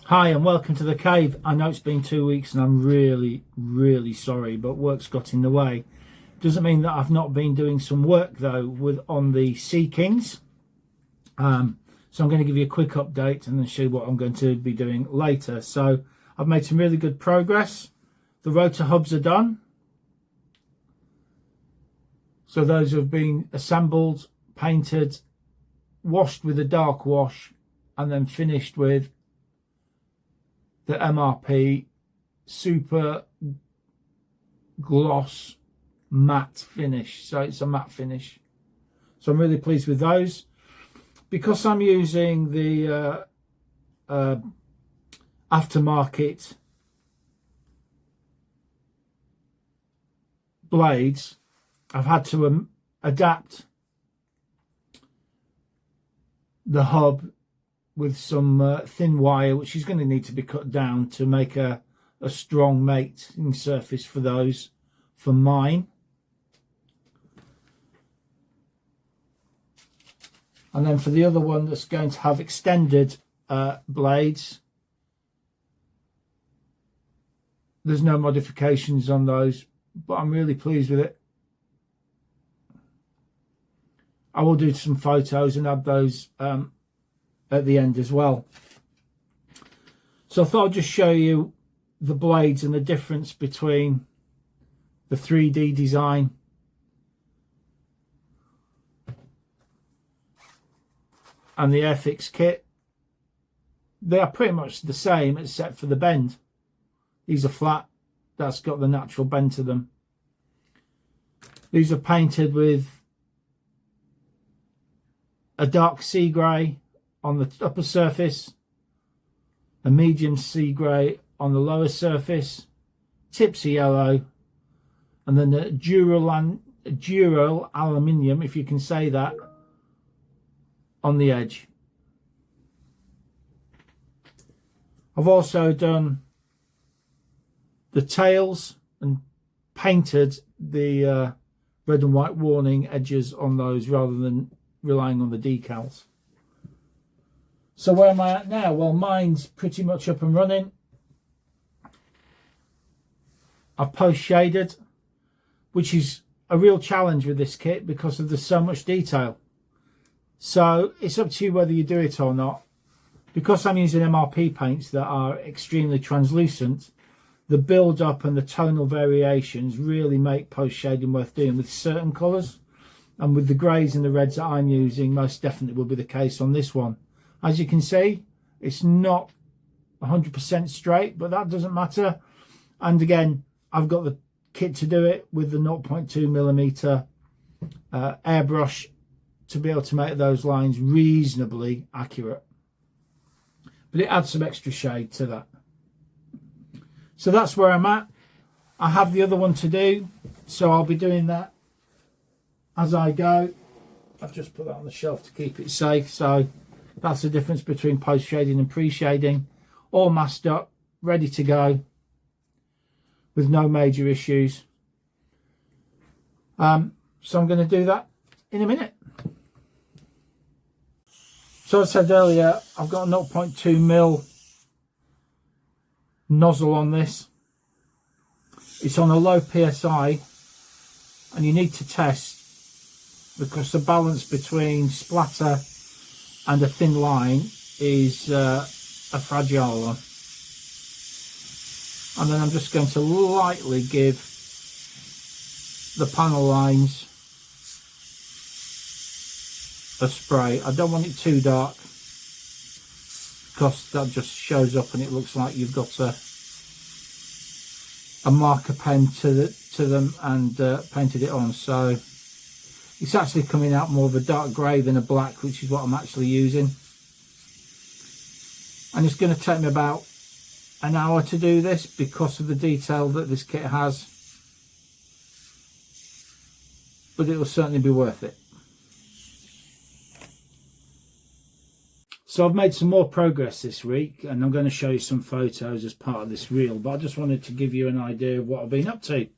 Hi and welcome to the cave. I know it's been 2 weeks and I'm really sorry, but work's got in the way. Doesn't mean that I've not been doing some work though on the Sea Kings. So I'm going to give you a quick update and then show you what I'm going to be doing later. So I've made some really good progress. The rotor hubs are done. So those have been assembled, painted, washed with a dark wash, and then finished with the MRP super gloss matte finish. So it's a matte finish. So I'm really pleased with those. Because I'm using the aftermarket blades, I've had to adapt the hub with some thin wire, which is going to need to be cut down to make a strong mating surface for those, for mine. And then for the other one that's going to have extended blades, there's no modifications on those, but I'm really pleased with it. I will do some photos and add those at the end as well. So I thought I'd just show you the blades and the difference between the 3D design and the Airfix kit. They are pretty much the same except for the bend. These are flat, that's got the natural bend to them. These are painted with a dark sea grey on the upper surface, a medium sea grey on the lower surface, tips are yellow, and then the dural aluminium, if you can say that, on the edge. I've also done the tails and painted the red and white warning edges on those rather than relying on the decals. So where am I at now? Well, mine's pretty much up and running. I've post shaded, which is a real challenge with this kit because there's so much detail. So it's up to you whether you do it or not. Because I'm using MRP paints that are extremely translucent, the build up and the tonal variations really make post shading worth doing with certain colours. And with the greys and the reds that I'm using, most definitely will be the case on this one. As you can see, it's not 100% straight, but that doesn't matter. And again, I've got the kit to do it with the 0.2mm airbrush to be able to make those lines reasonably accurate. But it adds some extra shade to that. So that's where I'm at. I have the other one to do, so I'll be doing that as I go. I've just put that on the shelf to keep it safe. So that's the difference between post shading and pre-shading. All masked up, ready to go with no major issues. So I'm going to do that in a minute. So as I said earlier, I've got a 0.2mm nozzle on this. It's on a low PSI, and you need to test because the balance between splatter and a thin line is a fragile one. And then I'm just going to lightly give the panel lines a spray. I don't want it too dark because that just shows up and it looks like you've got a marker pen to them and painted it on. So it's actually coming out more of a dark grey than a black, which is what I'm actually using. And it's going to take me about an hour to do this because of the detail that this kit has. But it will certainly be worth it. So I've made some more progress this week and I'm going to show you some photos as part of this reel. But I just wanted to give you an idea of what I've been up to.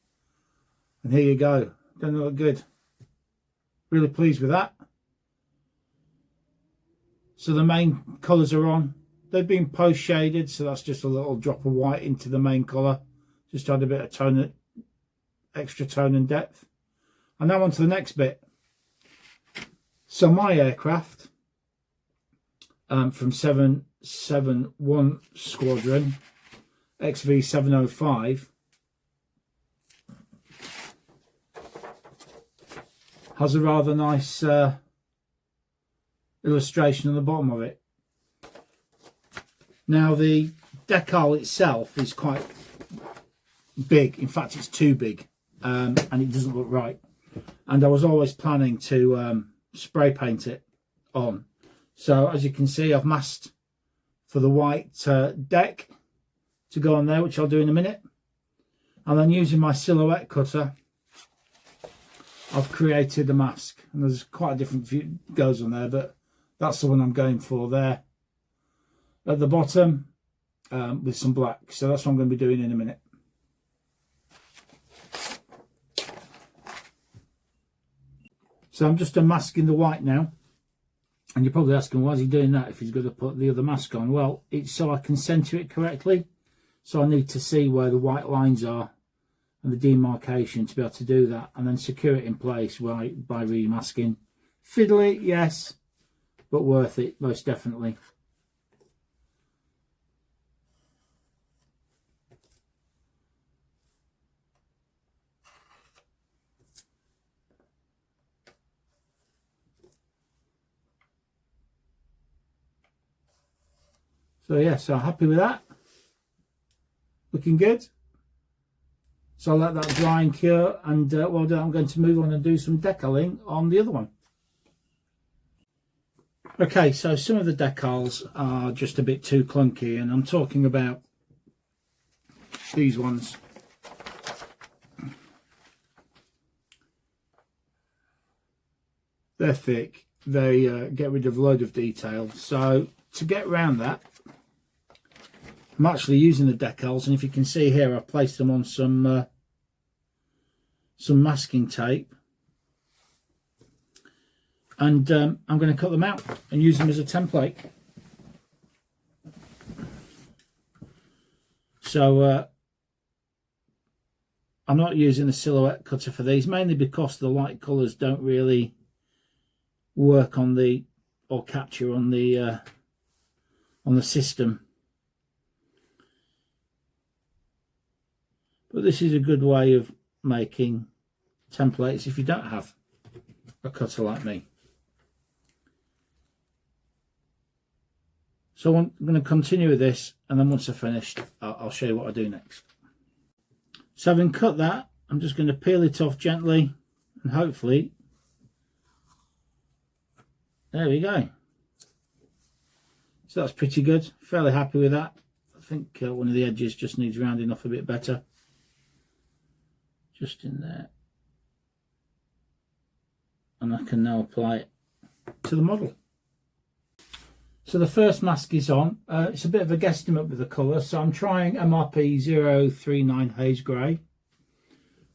And here you go. Doesn't it look good? Really pleased with that. So the main colours are on. They've been post shaded, so that's just a little drop of white into the main colour, just to add a bit of tone, extra tone and depth. And now on to the next bit. So my aircraft from 771 Squadron XV705 has a rather nice illustration on the bottom of it. Now the decal itself is quite big. In fact, it's too big, and it doesn't look right. And I was always planning to spray paint it on. So as you can see, I've masked for the white deck to go on there, which I'll do in a minute. And then using my silhouette cutter, I've created a mask. And there's quite a different view goes on there, but that's the one I'm going for there. At the bottom with some black. So that's what I'm going to be doing in a minute. So I'm just unmasking the white now. And you're probably asking, why is he doing that if he's going to put the other mask on? Well, it's so I can centre it correctly. So I need to see where the white lines are and the demarcation to be able to do that. And then secure it in place by remasking. Fiddly, yes, but worth it, most definitely. So yeah, so happy with that. Looking good. So I'll let that dry and cure, and well done. I'm going to move on and do some decaling on the other one. Okay, so some of the decals are just a bit too clunky, and I'm talking about these ones. They're thick. They get rid of a load of detail. So to get around that, I'm actually using the decals, and if you can see here, I've placed them on some masking tape, and I'm going to cut them out and use them as a template. So I'm not using the silhouette cutter for these, mainly because the light colours don't really work on the, or capture on the system. But this is a good way of making templates if you don't have a cutter like me. So I'm going to continue with this, and then once I've finished, I'll show you what I do next. So having cut that, I'm just going to peel it off gently, and hopefully, there we go. So that's pretty good. Fairly happy with that. I think one of the edges just needs rounding off a bit better. Just in there, and I can now apply it to the model. So the first mask is on. It's a bit of a guesstimate with the colour, so I'm trying MRP 039 Haze Grey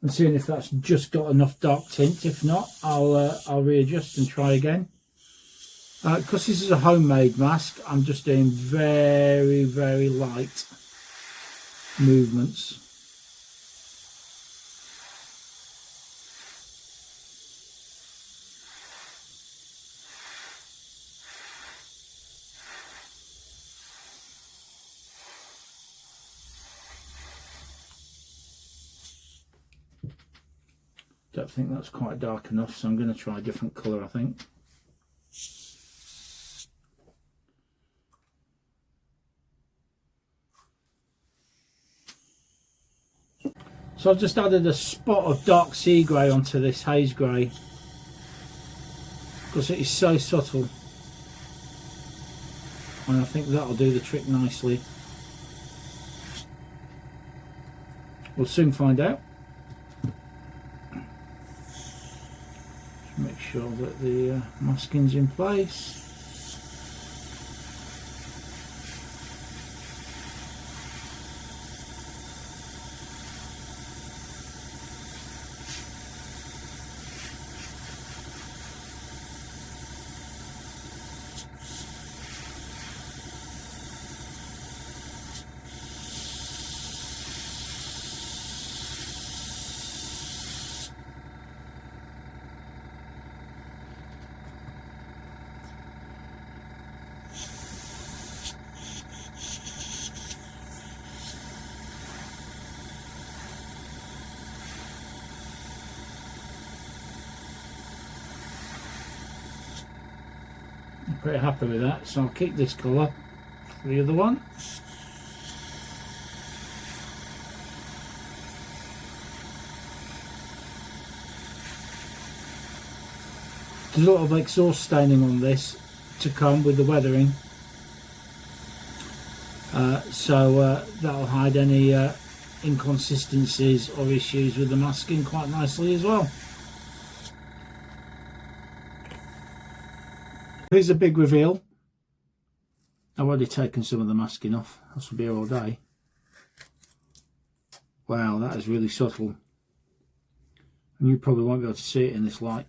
and seeing if that's just got enough dark tint. If not, I'll readjust and try again. Because this is a homemade mask, I'm just doing very, very light movements. Don't think that's quite dark enough, so I'm going to try a different colour, I think. So I've just added a spot of dark sea grey onto this haze grey because it is so subtle, and I think that'll do the trick nicely. We'll soon find out. Make sure that the masking's in place. Pretty happy with that, so I'll keep this colour for the other one. There's a lot of exhaust staining on this to come with the weathering, so that'll hide any inconsistencies or issues with the masking quite nicely as well. Here's a big reveal. I've already taken some of the masking off. This will be here all day. Wow, that is really subtle, and you probably won't be able to see it in this light.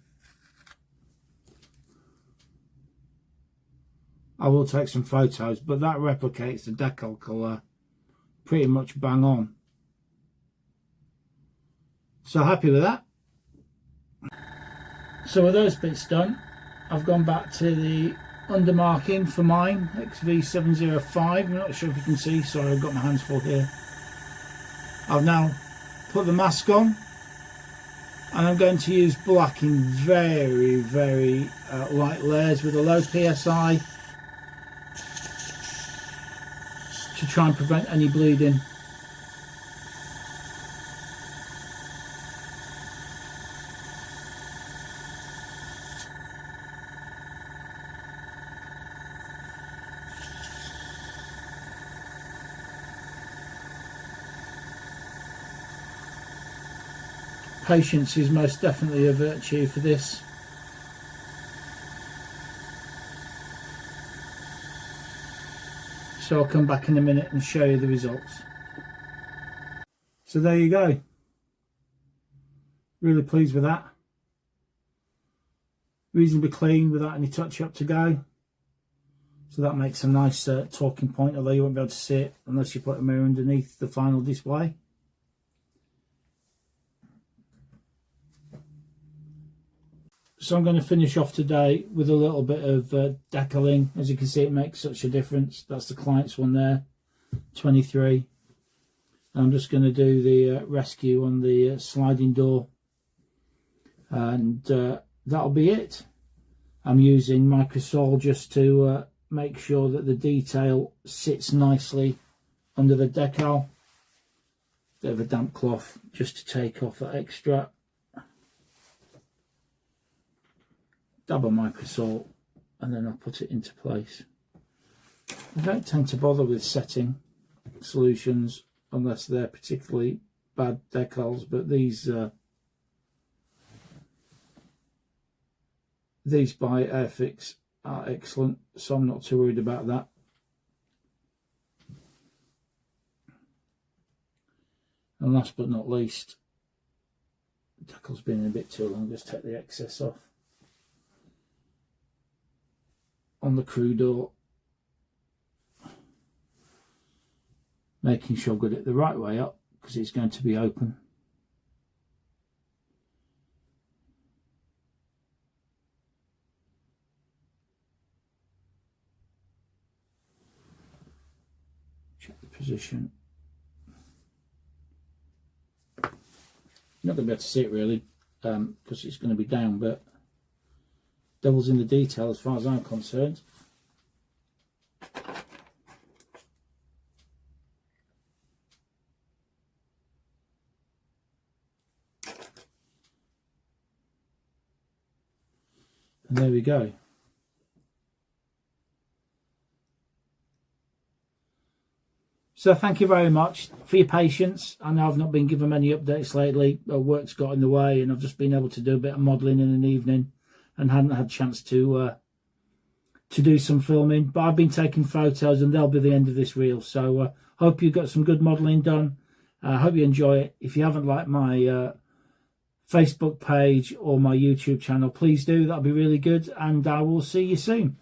I will take some photos, but that replicates the decal colour pretty much bang on. So happy with that. So with those bits done, I've gone back to the undermarking for mine, HU5. I'm not sure if you can see, sorry, I've got my hands full here. I've now put the mask on, and I'm going to use black in very, very light layers with a low PSI to try and prevent any bleeding. Patience is most definitely a virtue for this. So I'll come back in a minute and show you the results. So there you go. Really pleased with that. Reasonably clean without any touch up to go. So that makes a nice talking point, although you won't be able to see it unless you put a mirror underneath the final display. So I'm going to finish off today with a little bit of decaling. As you can see, it makes such a difference. That's the client's one there, 23. I'm just going to do the rescue on the sliding door, and that'll be it. I'm using Microsol just to make sure that the detail sits nicely under the decal. Bit of a damp cloth just to take off that extra. Dab on Microsol, and then I'll put it into place. I don't tend to bother with setting solutions unless they're particularly bad decals, but these by Airfix are excellent, so I'm not too worried about that. And last but not least, the decal's been a bit too long, just take the excess off. On the crew door, making sure I've got it the right way up because it's going to be open. Check the position. You're not going to be able to see it really because it's going to be down, but devil's in the detail as far as I'm concerned. And there we go. So thank you very much for your patience. I know I've not been given many updates lately. Work's got in the way, and I've just been able to do a bit of modelling in an evening and hadn't had a chance to do some filming. But I've been taking photos, and they'll be the end of this reel. So hope you got some good modelling done. I hope you enjoy it. If you haven't liked my Facebook page or my YouTube channel, please do. That'll be really good, and I will see you soon.